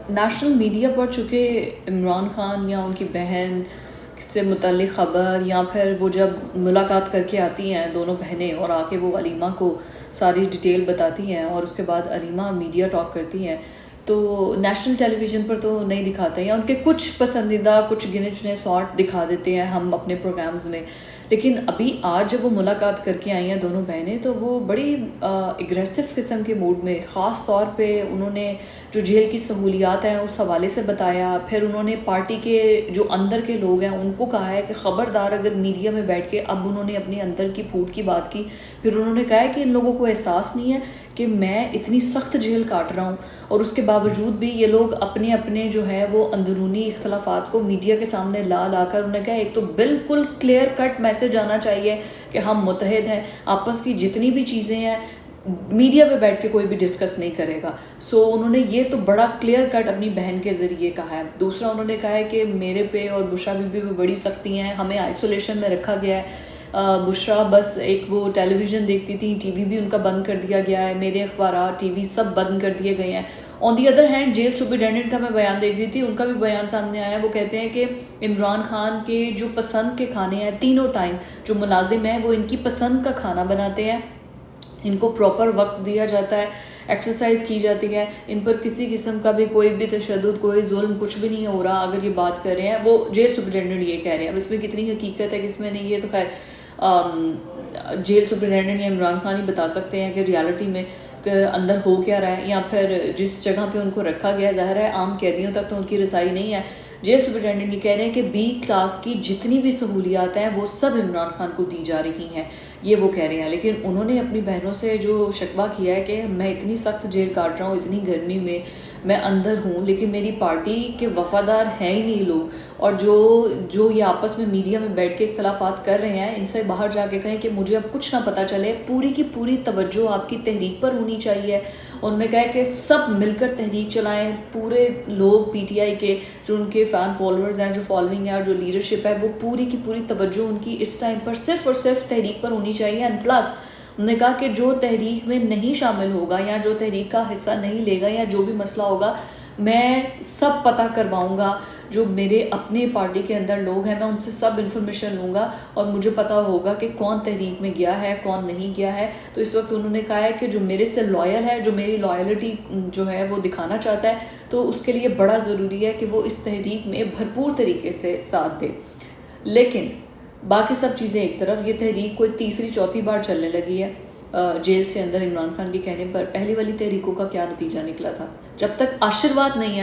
National media پر چونکہ عمران خان یا ان کی بہن سے متعلق خبر یا پھر وہ جب ملاقات کر کے آتی ہیں دونوں بہنیں اور آ کے وہ علیمہ کو ساری ڈیٹیل بتاتی ہیں اور اس کے بعد علیمہ میڈیا ٹاک کرتی ہیں تو نیشنل ٹیلی ویژن پر تو نہیں دکھاتے ہیں، ان کے کچھ پسندیدہ کچھ گنے چنے شارٹ دکھا دیتے ہیں ہم اپنے پروگرامز میں. لیکن ابھی آج جب وہ ملاقات کر کے آئی ہیں دونوں بہنیں تو وہ بڑی اگریسو قسم کے موڈ میں، خاص طور پہ انہوں نے جو جیل کی سہولیات ہیں اس حوالے سے بتایا. پھر انہوں نے پارٹی کے جو اندر کے لوگ ہیں ان کو کہا ہے کہ خبردار اگر میڈیا میں بیٹھ کے، اب انہوں نے اپنے اندر کی پھوٹ کی بات کی. پھر انہوں نے کہا ہے کہ ان لوگوں کو احساس نہیں ہے کہ میں اتنی سخت جیل کاٹ رہا ہوں اور اس کے باوجود بھی یہ لوگ اپنے اپنے جو ہے وہ اندرونی اختلافات کو میڈیا کے سامنے لا کر انہوں نے کہا ایک تو بالکل کلیئر کٹ میسج آنا چاہیے کہ ہم متحد ہیں، آپس کی جتنی بھی چیزیں ہیں میڈیا پہ بیٹھ کے کوئی بھی ڈسکس نہیں کرے گا. سو انہوں نے یہ تو بڑا کلیئر کٹ اپنی بہن کے ذریعے کہا ہے. دوسرا انہوں نے کہا ہے کہ میرے پہ اور بشرا بی بی پہ بڑی سختی ہیں، ہمیں آئسولیشن میں رکھا گیا ہے. بشرا بس ایک وہ ٹیلی ویژن دیکھتی تھی، ٹی وی بھی ان کا بند کر دیا گیا ہے، میرے اخبارات ٹی وی سب بند کر دیے گئے ہیں. On the other hand jail superintendent کا میں بیان دیکھ رہی تھی، ان کا بھی بیان سامنے آیا. وہ کہتے ہیں کہ عمران خان کے جو پسند کے کھانے ہیں تینوں ٹائم جو ملازم ہیں وہ ان کی پسند کا کھانا بناتے ہیں، ان کو پراپر وقت دیا جاتا ہے، ایکسرسائز کی جاتی ہے، ان پر کسی قسم کا بھی کوئی بھی تشدد، کوئی ظلم کچھ بھی نہیں ہو رہا. اگر یہ بات کر رہے ہیں وہ جیل سپرنٹینڈنٹ یہ کہہ رہے ہیں، اب اس میں کتنی حقیقت ہے کس میں نہیں، یہ تو خیر جیل سپرنٹینڈنٹ یا عمران خان ہی بتا سکتے ہیں کہ ریالٹی میں اندر ہو کیا رہا ہے، یا پھر جس جگہ پہ ان کو رکھا گیا ہے ظاہر ہے عام قیدیوں تک تو ان کی رسائی نہیں ہے. جیل سپرنٹینڈنٹ یہ کہہ رہے ہیں کہ بی کلاس کی جتنی بھی سہولیات ہیں وہ سب عمران خان کو دی جا رہی ہیں، یہ وہ کہہ رہے ہیں. لیکن انہوں نے اپنی بہنوں سے جو شکوہ کیا ہے کہ میں اتنی سخت جیل کاٹ رہا ہوں اتنی گرمی میں اندر ہوں، لیکن میری پارٹی کے وفادار ہیں ہی نہیں لوگ، اور جو یہ آپس میں میڈیا میں بیٹھ کے اختلافات کر رہے ہیں ان سے باہر جا کے کہیں کہ مجھے اب کچھ نہ پتہ چلے، پوری کی پوری توجہ آپ کی تحریک پر ہونی چاہیے. انہوں نے کہا کہ سب مل کر تحریک چلائیں، پورے لوگ پی ٹی آئی کے جو ان کے فین فالوورز ہیں، جو فالوئنگ ہے اور جو لیڈرشپ ہے، وہ پوری کی پوری توجہ ان کی اس ٹائم پر صرف اور صرف تحریک پر ہونی چاہیے. اینڈ پلس انہوں نے کہا کہ جو تحریک میں نہیں شامل ہوگا یا جو تحریک کا حصہ نہیں لے گا یا جو بھی مسئلہ ہوگا میں سب پتہ کرواؤں گا، جو میرے اپنے پارٹی کے اندر لوگ ہیں میں ان سے سب انفارمیشن لوں گا اور مجھے پتہ ہوگا کہ کون تحریک میں گیا ہے کون نہیں گیا ہے. تو اس وقت انہوں نے کہا ہے کہ جو میرے سے لائل ہے، جو میری لائلٹی جو ہے وہ دکھانا چاہتا ہے، تو اس کے لیے بڑا ضروری ہے کہ وہ اس تحریک میں بھرپور طریقے سے ساتھ دے. لیکن باقی سب چیزیں ایک طرف، یہ تحریک کوئی تیسری چوتھی بار چلنے لگی ہے جیل سے اندر عمران خان کے کہنے پر. پہلی والی تحریکوں کا کیا نتیجہ نکلا تھا؟ جب تک آشرواد نہیں ہے